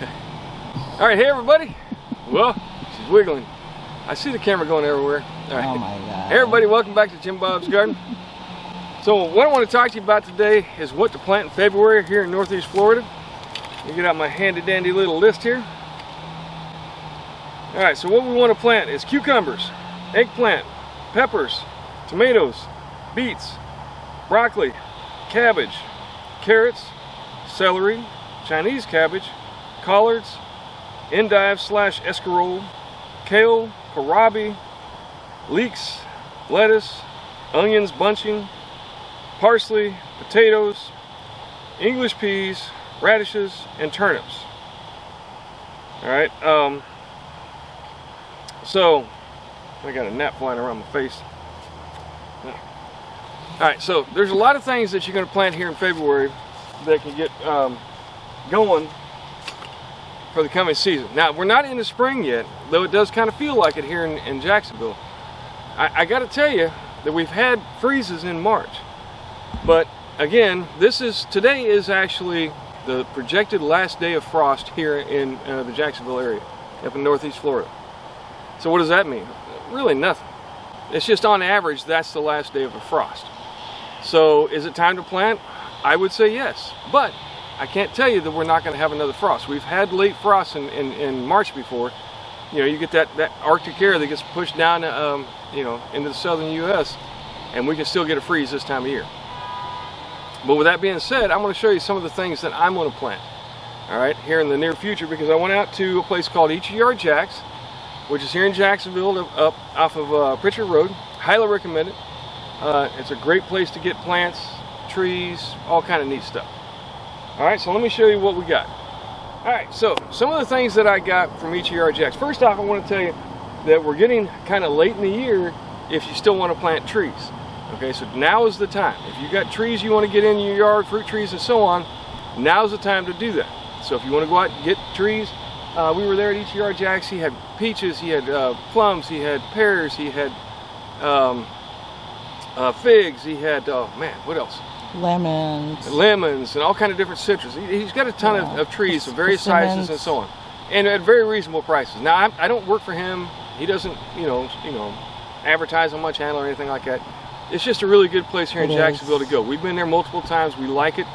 All right, hey everybody. Well, she's wiggling. I see the camera going everywhere. All right. Oh my God. Hey everybody, welcome back to Jim Bob's Garden. So what I want to talk to you about today is what to plant in February here in Northeast Florida. Let me get out my handy dandy little list here. All right, so what we want to plant is cucumbers, eggplant, peppers, tomatoes, beets, broccoli, cabbage, carrots, celery, Chinese cabbage, collards, endive/escarole, kale, kohlrabi, leeks, lettuce, onions bunching, parsley, potatoes, English peas, radishes, and turnips. All right, so I got a gnat flying around my face. All right, so there's a lot of things that you're going to plant here in February that can get going for the coming season. Now, we're not in the spring yet, though it does kind of feel like it here in Jacksonville. I got to tell you that we've had freezes in March, but again, today is actually the projected last day of frost here in the Jacksonville area, up in Northeast Florida. So what does that mean? Really nothing. It's just on average, that's the last day of a frost. So is it time to plant? I would say yes, but I can't tell you that we're not going to have another frost. We've had late frost in March before. You know, you get that Arctic air that gets pushed down, you know, into the southern U.S., and we can still get a freeze this time of year. But with that being said, I'm going to show you some of the things that I'm going to plant, all right, here in the near future, because I went out to a place called Eat Your Yard Jacks, which is here in Jacksonville, up off of Pritchard Road. Highly recommend it. It's a great place to get plants, trees, all kind of neat stuff. All right, so let me show you what we got. All right, so some of the things that I got from Eat Your Yard Jacks. First off, I want to tell you that we're getting kind of late in the year if you still want to plant trees. Okay, so now is the time. If you got trees you want to get in your yard, fruit trees and so on, now's the time to do that. So if you want to go out and get trees, we were there at Eat Your Yard Jacks. He had peaches, he had plums, he had pears, he had figs, he had, oh man, what else? Lemons and all kind of different citrus. He's got a ton of trees of various sizes and so on, and at very reasonable prices. Now I don't work for him. He doesn't you know advertise on my channel or anything like that. It's just a really good place here in Jacksonville to go. We've been there multiple times. We like it,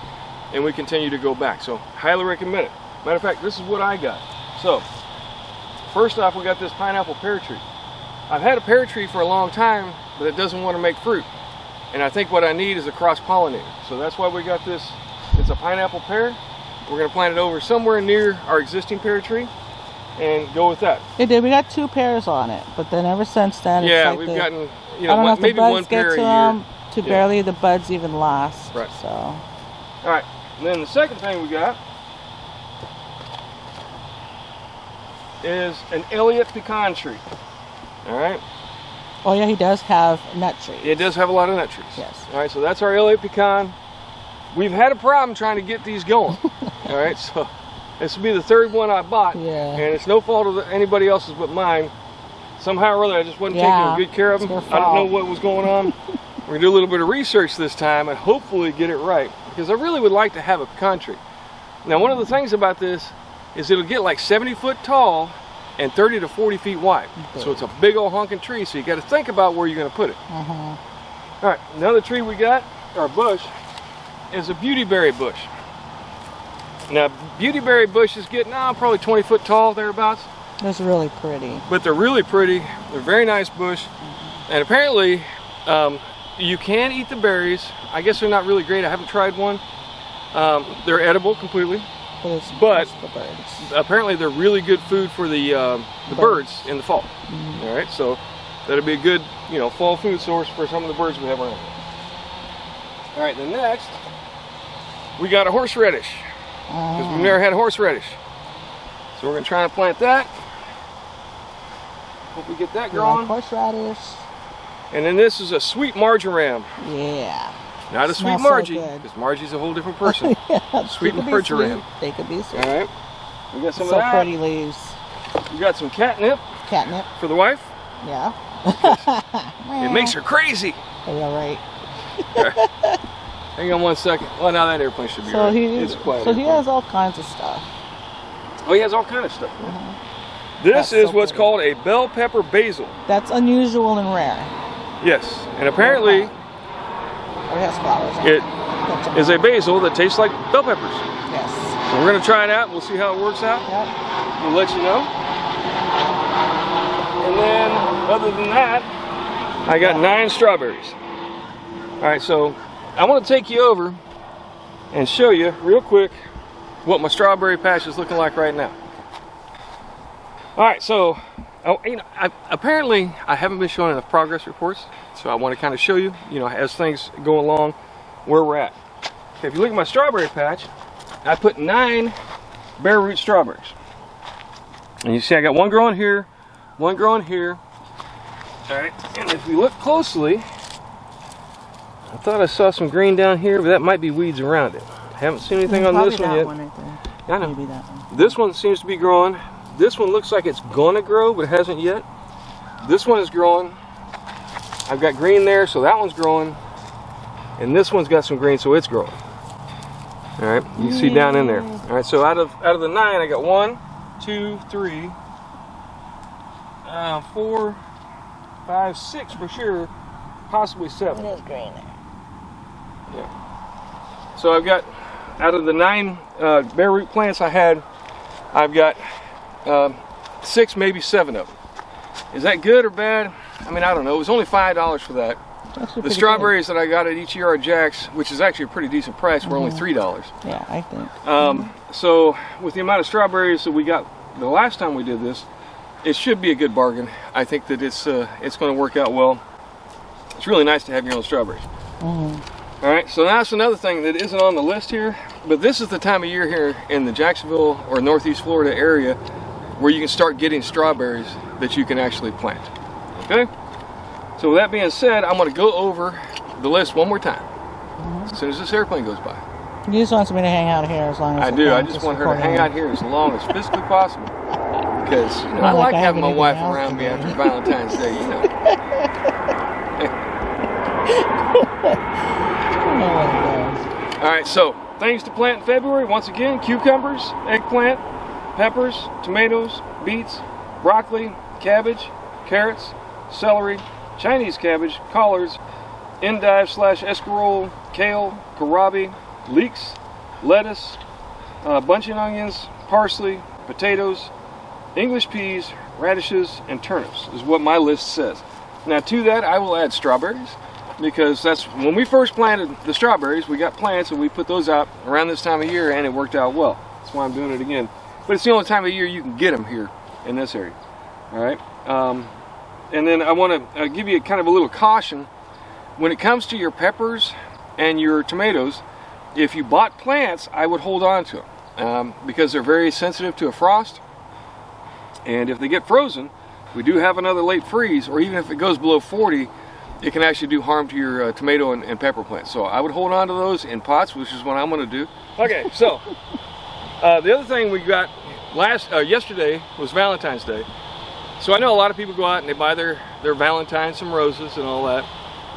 and we continue to go back. So highly recommend it. Matter of fact, this is what I got. So first off, we got this pineapple pear tree. I've had a pear tree for a long time, but it doesn't want to make fruit. And I think what I need is a cross-pollinator. So that's why we got this. It's a pineapple pear. We're going to plant it over somewhere near our existing pear tree and go with that. It did. We got 2 pears on it, but then ever since then, yeah, it's like we've gotten, you I don't know, know maybe one pear a year. To barely the buds even last. Right. So. All right. And then the second thing we got is an Elliott pecan tree. All right. Oh yeah, he does have nut trees. It does have a lot of nut trees. Yes. All right, so that's our Elliott pecan. We've had a problem trying to get these going. All right, so this will be the 3rd one I bought. Yeah. And it's no fault of anybody else's but mine. Somehow or other, I just wasn't taking good care of them. I don't know what was going on. We're gonna do a little bit of research this time and hopefully get it right, because I really would like to have a pecan tree. Now, one of the things about this is it'll get like 70 foot tall and 30 to 40 feet wide. So it's a big old honking tree, so you got to think about where you're going to put it. All right, another tree we got, or bush, is a beautyberry bush. Now, beautyberry bush is getting probably 20 foot tall, thereabouts. It's really pretty. But they're really pretty. They're a very nice bush. And apparently, you can eat the berries. I guess they're not really great. I haven't tried one. They're edible completely. But apparently they're really good food for the birds in the fall. All right, so that'll be a good, you know, fall food source for some of the birds we have around here. All right, then next we got a horseradish, because we've never had a horseradish, so we're gonna try and plant that. Hope we get that growing. Horseradish. And then this is a sweet marjoram. Yeah. Not a sweet Margie, because Margie's a whole different person. Yeah, sweet marjoram. They could be sweet. All right. We got some of so that. Pretty leaves. We got some catnip. Catnip. For the wife. Yeah. It makes her crazy. Yeah, right. Hang on one second. Well, now that airplane should be right. It's quiet. So he has all kinds of stuff. Oh, he has all kind of stuff. This That's is so what's pretty. called a bell pepper basil. That's unusual and rare. Yes, and apparently Oh, it has flowers on it That's is a basil that tastes like bell peppers. Yes. So we're gonna try it out. We'll see how it works out. Yep. We'll let you know. And then, other than that, I got 9 strawberries. All right, so I want to take you over and show you real quick what my strawberry patch is looking like right now. All right, so apparently I haven't been showing enough progress reports, so I want to kind of show you, as things go along, where we're at. Okay, if you look at my strawberry patch, I put 9 bare root strawberries. And you see I got one growing here, one growing here. All right, and if we look closely, I thought I saw some green down here, but that might be weeds around it. I haven't seen anything on this one yet. I think. I know. Maybe that one. This one seems to be growing. This one looks like it's gonna grow, but it hasn't yet. This one is growing. I've got green there, so that one's growing. And this one's got some green, so it's growing. All right, you see down in there. All right, so out of the 9, I got 1, 2, 3, 4, 5, 6 for sure, possibly 7. It is green there. Yeah. So I've got, out of the 9 bare root plants I had, I've got 6, maybe 7 of them. Is that good or bad? I mean, I don't know. It was only $5 for that. The strawberries that I got at each Yard Jacks, which is actually a pretty decent price, were only $3. Yeah, I think. So with the amount of strawberries that we got the last time we did this, it should be a good bargain. I think that it's going to work out well. It's really nice to have your own strawberries. All right, so now that's another thing that isn't on the list here, but this is the time of year here in the Jacksonville or Northeast Florida area where you can start getting strawberries that you can actually plant. Okay? So with that being said, I'm going to go over the list one more time as soon as this airplane goes by. You just want me to hang out here as long as I do. I just want her to hang out here as long as physically possible. Because I like having my wife around me after Valentine's Day, you know. All right, so things to plant in February. Once again, cucumbers, eggplant, peppers, tomatoes, beets, broccoli, cabbage, carrots, celery, Chinese cabbage, collards, endive/escarole, kale, kohlrabi, leeks, lettuce, bunching onions, parsley, potatoes, English peas, radishes, and turnips is what my list says. Now to that I will add strawberries, because that's when we first planted the strawberries. We got plants and we put those out around this time of year and it worked out well. That's why I'm doing it again. But it's the only time of year you can get them here in this area. All right. And then I want to give you kind of a little caution when it comes to your peppers and your tomatoes. If you bought plants, I would hold on to them because they're very sensitive to a frost. And if they get frozen, we do have another late freeze, or even if it goes below 40, it can actually do harm to your tomato and pepper plants. So I would hold on to those in pots, which is what I'm going to do. Okay, so the other thing we got yesterday was Valentine's Day. So I know a lot of people go out and they buy their Valentine, some roses and all that.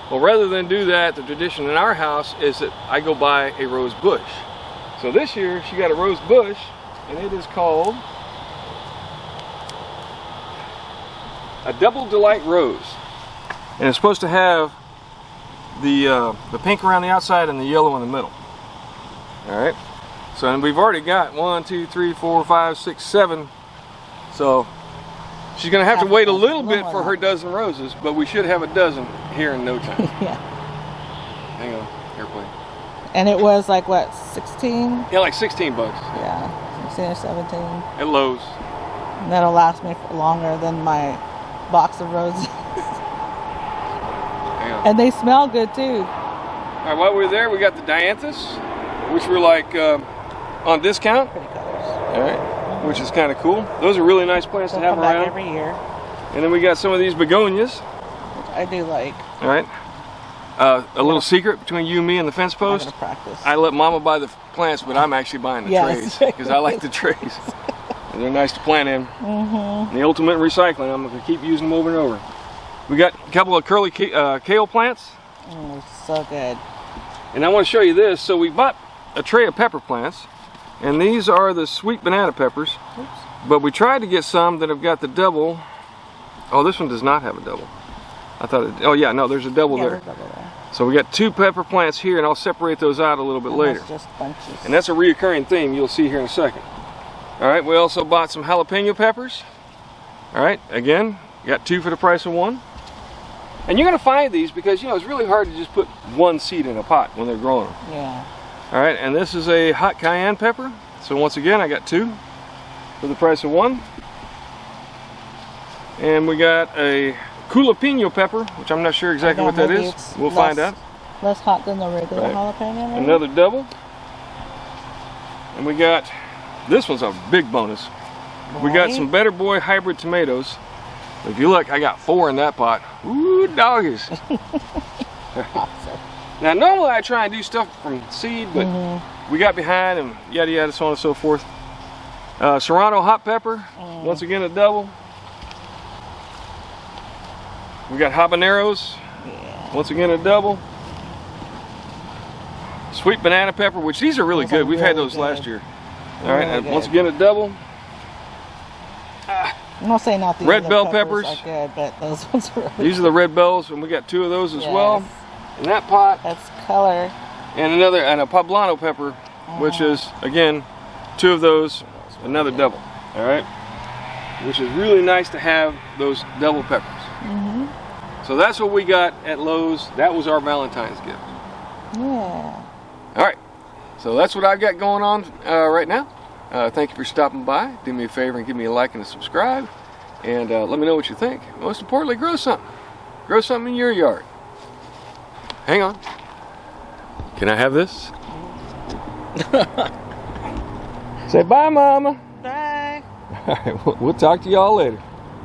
Well, rather than do that, the tradition in our house is that I go buy a rose bush. So this year she got a rose bush, and it is called a Double Delight Rose. And it's supposed to have the pink around the outside and the yellow in the middle. All right. So and we've already got 1, 2, 3, 4, 5, 6, 7. So she's going to have to wait a little bit for her dozen roses, but we should have a dozen here in no time. Yeah. Hang on, airplane. And it was like what, 16? Yeah, like 16 bucks. Yeah, 16 or 17. At Lowe's. And that'll last me for longer than my box of roses. Hang on. And they smell good too. All right, while we're there, we got the dianthus, which were like on discount. Pretty colors. All right, which is kind of cool. Those are really nice plants to have Come back around. every year. And then we got some of these begonias. Which I do like. All right. A little secret between you and me and the fence I'm post. gonna practice. I let Mama buy the plants, but I'm actually buying the Yes. trays because I like the trays. And they're nice to plant in. The ultimate recycling. I'm going to keep using them over and over. We got a couple of curly kale plants. So good. And I want to show you this. So we bought a tray of pepper plants. And these are the sweet banana peppers. Oops. But we tried to get some that have got the double. Oh, this one does not have a double. I thought it, oh yeah, no, there's a double Yeah, there. there's double there. So we got 2 pepper plants here, and I'll separate those out a little bit And later. that's just bunches. And that's a reoccurring theme you'll see here in a second. All right, we also bought some jalapeno peppers. All right, again, got 2 for the price of 1. And you're gonna find these because, you know, it's really hard to just put 1 seed in a pot when they're growing them. Yeah. All right, and this is a hot cayenne pepper. So once again, I got 2 for the price of 1. And we got a jalapeno pepper, which I'm not sure exactly what that maybe is. it's We'll find out. Less hot than the regular Right. jalapeno. Maybe? Another double. And we got, this one's a big bonus. We got Right. some Better Boy hybrid tomatoes. If you look, I got 4 in that pot. Ooh, doggies. Awesome. Now, normally I try and do stuff from seed, but we got behind and yada yada, so on and so forth. Serrano hot pepper, once again a double. We got habaneros, once again a double. Sweet banana pepper, which these are really Those are good. We've had really those last good. year. All right, Really and once good. again a double. I'm not saying not the Red other bell peppers peppers. are good, but those ones are really These are the red bells, and we got 2 of those as well Yes. in that pot. That's color. And another, and a poblano pepper, which is again 2 of those, another double. All right, which is really nice to have those double peppers. So that's what we got at Lowe's. That was our Valentine's gift. Yeah. All right, so that's what I've got going on right now. Thank you for stopping by. Do me a favor and give me a like and a subscribe, and let me know what you think. Most importantly, grow something. Grow something in your yard. Hang on. Can I have this? Say bye, Mama. Bye. All right, we'll talk to y'all later.